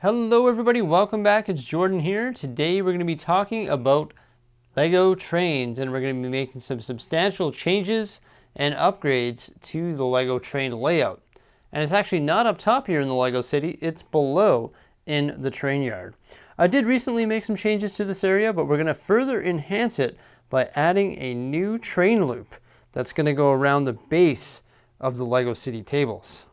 Hello everybody, welcome back. It's Jordan here. Today we're going to be talking about Lego trains, and we're going to be making some substantial changes and upgrades to the Lego train layout. And it's actually not up top here in the Lego City, it's below in the train yard. I did recently make some changes to this area, but we're going to further enhance it by adding a new train loop that's going to go around the base of the Lego City tables.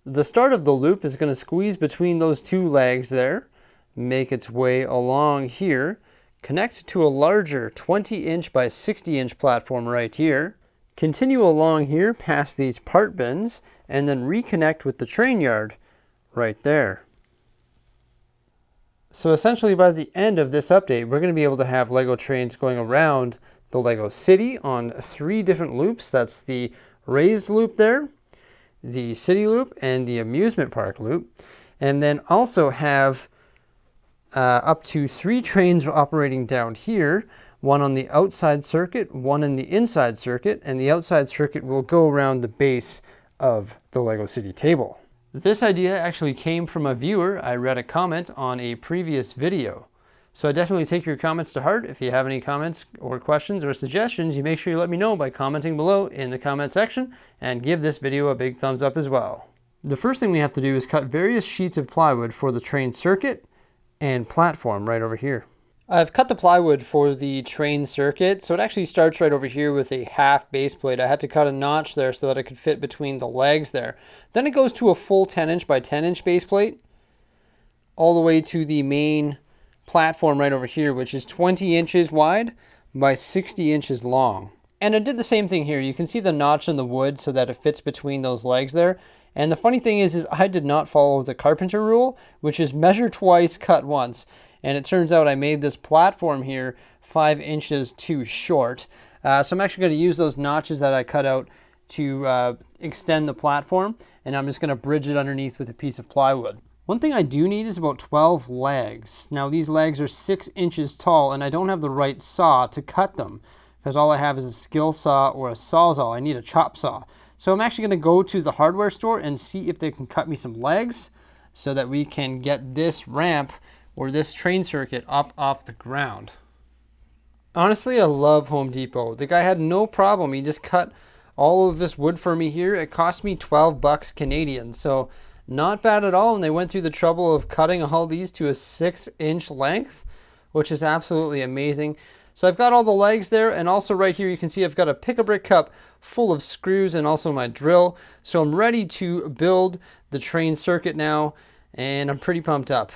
The start of the loop is going to squeeze between those two legs there, make its way along here, connect to a larger 20-inch by 60-inch platform right here, continue along here past these part bins, and then reconnect with the train yard right there. So essentially by the end of this update, we're going to be able to have Lego trains going around the Lego City on 3 different loops. That's the raised loop there, the city loop, and the amusement park loop, and then also have up to 3 trains operating down here, one on the outside circuit, one in the inside circuit, and the outside circuit will go around the base of the Lego City table. This idea actually came from a viewer. I read a comment on a previous video. So I definitely take your comments to heart. If you have any comments or questions or suggestions, you make sure you let me know by commenting below in the comment section, and give this video a big thumbs up as well. The first thing we have to do is cut various sheets of plywood for the train circuit and platform right over here. I've cut the plywood for the train circuit, so it actually starts right over here with a half base plate. I had to cut a notch there so that it could fit between the legs there. Then it goes to a full 10-inch by 10-inch base plate, all the way to the main platform right over here, which is 20 inches wide by 60 inches long. And I did the same thing here. You can see the notch in the wood so that it fits between those legs there. And the funny thing is I did not follow the carpenter rule, which is measure twice, cut once. And it turns out I made this platform here 5 inches too short. So I'm actually going to use those notches that I cut out to extend the platform, and I'm just going to bridge it underneath with a piece of plywood. One thing I do need is about 12 legs. Now these legs are 6 inches tall, and I don't have the right saw to cut them, because all I have is a skill saw or a sawzall. I need a chop saw. So I'm actually going to go to the hardware store and see if they can cut me some legs so that we can get this ramp or this train circuit up off the ground. Honestly, I love Home Depot. The guy had no problem. He just cut all of this wood for me here. It cost me 12 bucks Canadian. So not bad at all, and they went through the trouble of cutting all these to a 6-inch length, which is absolutely amazing. So I've got all the legs there, and also right here you can see I've got a pick-a-brick cup full of screws and also my drill. So I'm ready to build the train circuit now, and I'm pretty pumped up.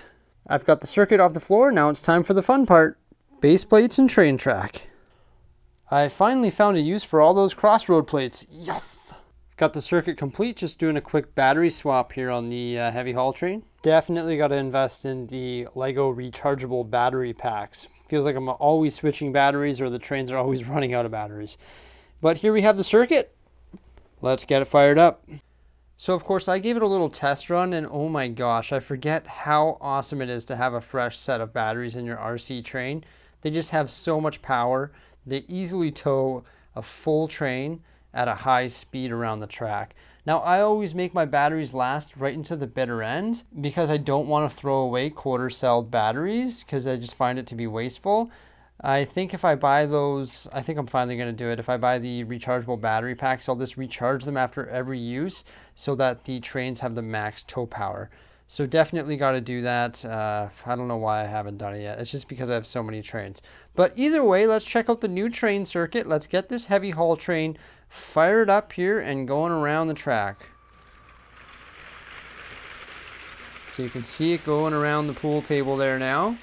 I've got the circuit off the floor. Now it's time for the fun part, base plates and train track. I finally found a use for all those crossroad plates. Yes! Got the circuit complete, just doing a quick battery swap here on the heavy haul train. Definitely got to invest in the Lego rechargeable battery packs. Feels like I'm always switching batteries, or the trains are always running out of batteries. But here we have the circuit. Let's get it fired up. So of course I gave it a little test run, and oh my gosh, I forget how awesome it is to have a fresh set of batteries in your RC train. They just have so much power. They easily tow a full train at a high speed around the track. Now I always make my batteries last right into the bitter end because I don't want to throw away quarter-celled batteries, because I just find it to be wasteful. I think if I buy those, I think I'm finally going to do it. If I buy the rechargeable battery packs, I'll just recharge them after every use so that the trains have the max tow power. So definitely got to do that. I don't know why I haven't done it yet. It's just because I have so many trains. But either way, let's check out the new train circuit. Let's get this heavy haul train fired up here and going around the track. So you can see it going around the pool table there now.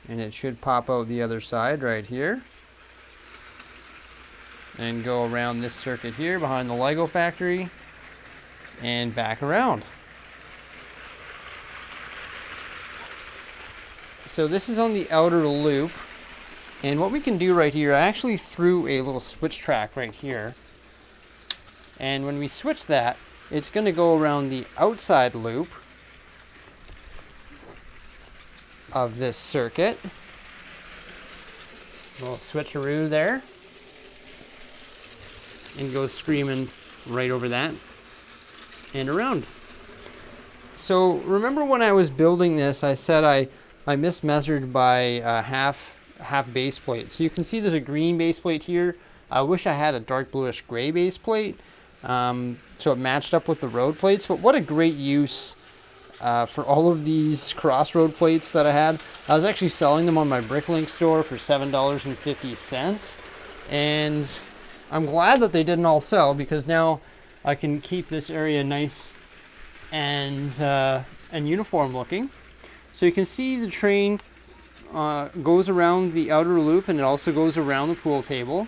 And it should pop out the other side right here. And go around this circuit here behind the Lego factory. And back around. So this is on the outer loop, and what we can do right here, I actually threw a little switch track right here, and when we switch that, it's going to go around the outside loop of this circuit. A little switcheroo there, and go screaming right over that and around. So remember when I was building this, I said I mismeasured by half base plate. So you can see there's a green base plate here. I wish I had a dark bluish gray base plate, so it matched up with the road plates. But what a great use for all of these crossroad plates that I had. I was actually selling them on my Bricklink store for $7.50, and I'm glad that they didn't all sell, because now I can keep this area nice and uniform looking. So you can see the train goes around the outer loop, and it also goes around the pool table.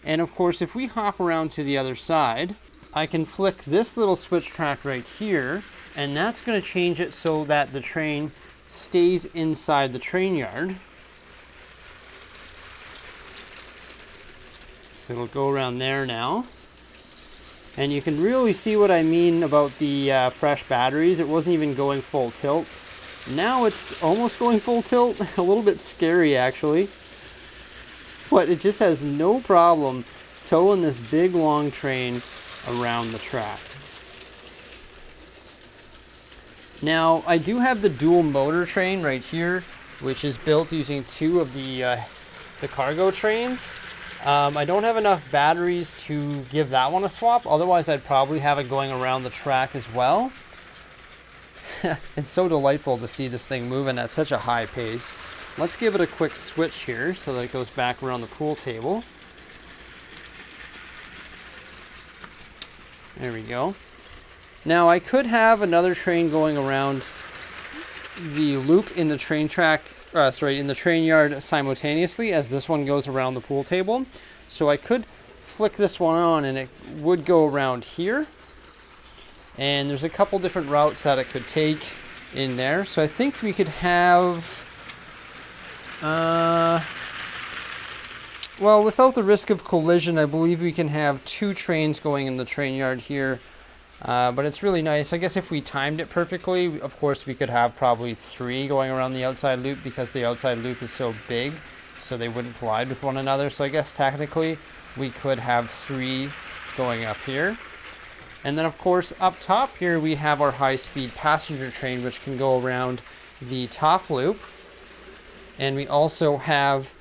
And of course, if we hop around to the other side, I can flick this little switch track right here, and that's going to change it so that the train stays inside the train yard. So it'll go around there now. And you can really see what I mean about the fresh batteries. It wasn't even going full tilt. Now it's almost going full tilt. A little bit scary, actually. But it just has no problem towing this big long train around the track. Now, I do have the dual motor train right here, which is built using two of the cargo trains. I don't have enough batteries to give that one a swap. Otherwise, I'd probably have it going around the track as well. It's so delightful to see this thing moving at such a high pace. Let's give it a quick switch here so that it goes back around the pool table. There we go. Now I could have another train going around the loop in the train track, in the train yard simultaneously as this one goes around the pool table. So I could flick this one on and it would go around here. And there's a couple different routes that it could take in there. So I think we could have, well, without the risk of collision, I believe we can have two trains going in the train yard here. But it's really nice. I guess if we timed it perfectly, of course, we could have probably three going around the outside loop, because the outside loop is so big, so they wouldn't collide with one another. So I guess technically we could have three going up here. And then, of course, up top here, we have our high-speed passenger train, which can go around the top loop. And we also have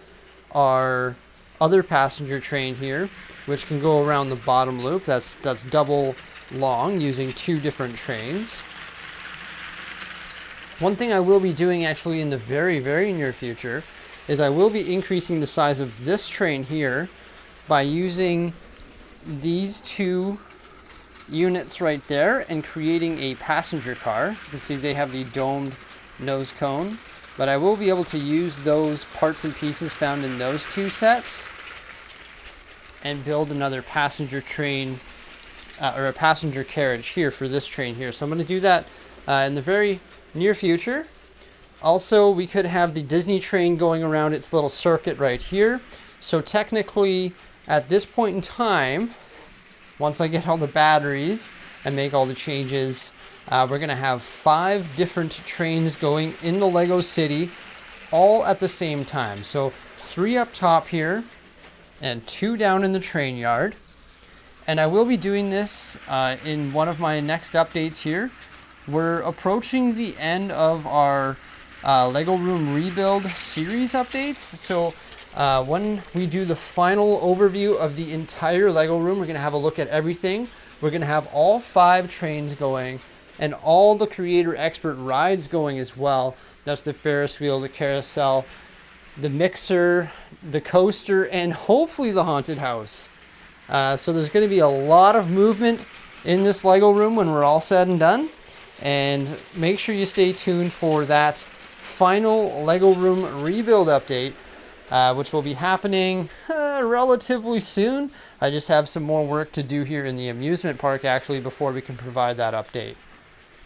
our other passenger train here, which can go around the bottom loop. That's double long, using two different trains. One thing I will be doing actually in the very, very near future is I will be increasing the size of this train here by using these two units right there and creating a passenger car. You can see they have the domed nose cone, but I will be able to use those parts and pieces found in those two sets and build another passenger train or a passenger carriage here for this train here. So I'm going to do that in the very near future. Also, we could have the Disney train going around its little circuit right here. So technically, at this point in time, once I get all the batteries and make all the changes, we're going to have 5 different trains going in the Lego City all at the same time. So 3 up top here and 2 down in the train yard. And I will be doing this in one of my next updates here. We're approaching the end of our Lego Room Rebuild series updates. So when we do the final overview of the entire Lego room, we're going to have a look at everything. We're going to have all 5 trains going and all the creator expert rides going as well. That's the Ferris wheel, the carousel, the mixer, the coaster, and hopefully the haunted house. So there's going to be a lot of movement in this Lego room when we're all said and done. And make sure you stay tuned for that final Lego room rebuild update, which will be happening relatively soon. I just have some more work to do here in the amusement park actually before we can provide that update.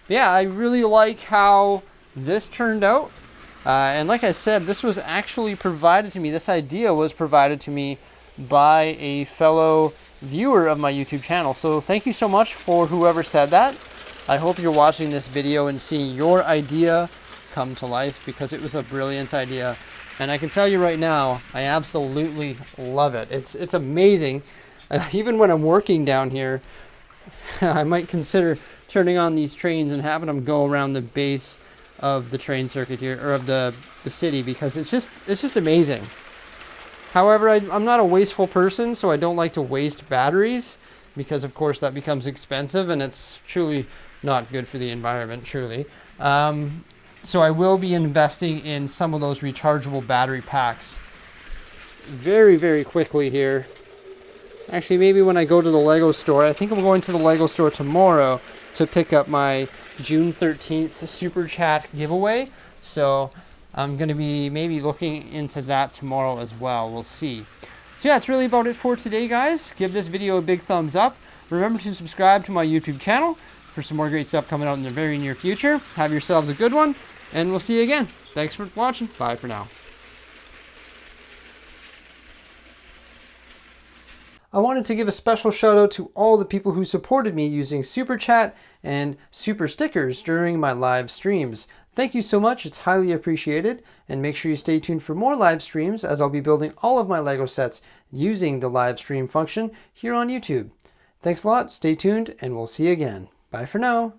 Yeah, I really like how this turned out. And like I said, this was actually provided to me. This idea was provided to me by a fellow viewer of my YouTube channel. So thank you so much for whoever said that. I hope you're watching this video and seeing your idea come to life, because it was a brilliant idea. And I can tell you right now, I absolutely love it. It's amazing. Even when I'm working down here, I might consider turning on these trains and having them go around the base of the train circuit here, or of the city, because it's just amazing. However, I'm not a wasteful person, so I don't like to waste batteries, because of course that becomes expensive and it's truly not good for the environment, truly. So I will be investing in some of those rechargeable battery packs very, very quickly here. Actually, maybe when I go to the Lego store. I think I'm going to the Lego store tomorrow to pick up my June 13th Super Chat giveaway. So I'm going to be maybe looking into that tomorrow as well. We'll see. So yeah, that's really about it for today, guys. Give this video a big thumbs up. Remember to subscribe to my YouTube channel for some more great stuff coming out in the very near future. Have yourselves a good one, and we'll see you again. Thanks for watching. Bye for now. I wanted to give a special shout out to all the people who supported me using Super Chat and Super Stickers during my live streams. Thank you so much, it's highly appreciated, and make sure you stay tuned for more live streams as I'll be building all of my Lego sets using the live stream function here on YouTube. Thanks a lot, stay tuned, and we'll see you again. Bye for now.